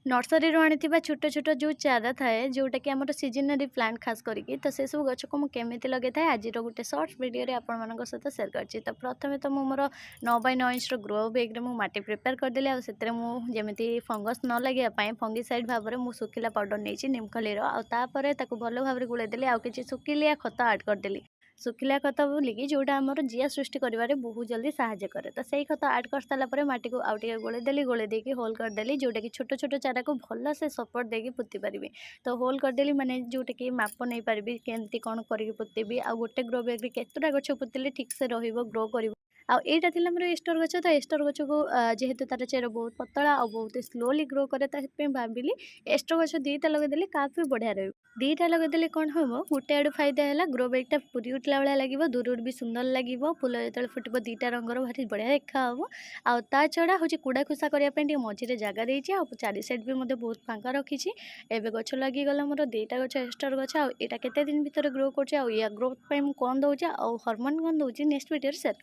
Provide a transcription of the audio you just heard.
nursery आनी छोट छोट जो चारा थाए जोटा कि आम सीजनरी प्लांट खास करके तो से सब गछ को मुझे लगे था आज गोटे सर्ट वीडियो आप सहित सेयार कर तो प्रथम तो मोर 9x9 इंच ग्रो बैग्रे मुझे प्रिपेयर करदेली आमती फंगस न लगे फंगिसाइड भाव में मुझे सुखिला पाउडर नहीं निमखली आउे भल भाव गोलैदेली आउ कि सुखिलिया खत आड करदेली सुखिला खत बोलिकी जोटा आमर जीआ सृष्टि कर बहुत जल्दी साहाଯ୍य करे तो सही खत आड कर सारापर मटी को आउ टे गोलैदेली गोलै देकी होल करदेली जोटा कि छोट छोट चारा को भल से सपोर्ट देकी पोती पारि तो होल करदेली माने जोटा कि माप नहीं पारि केमती कौन करके पोतेबी आ गोटे ग्रो बैग केतटा गछ पोतिले ठीक से रहिबो ग्रो कर आईटा थी मोर एस्टर गछ तो एस्टर गछ को जेहेतु तार चेर बहुत पतला और बहुत स्लोली ग्रो करे तो भाविली एस्टर गछ दुईटा लगेदेली काफी बढ़िया रही दुईटा लगेदेली कौन हम गोटे आड़ू फायदा है ग्रो बैगटा पूरी उठला भाया लगे दूर भी सुंदर लगे फुल जो फुटब दुईटा रंगर भारी बढ़िया देखा हम आ छड़ा हूँ कूड़ा खुसा करने मझे जगह देती चारि साइड भी मतलब बहुत फांका रखी एवं गछ लगिगला मोर दुईटा गछ एस्टर गछ आईटा केते दिन भितर ग्रो कर ग्रोथ कौन दूचे आ हरमोन कौन दूसरी नेक्स्ट वीडियो शेयर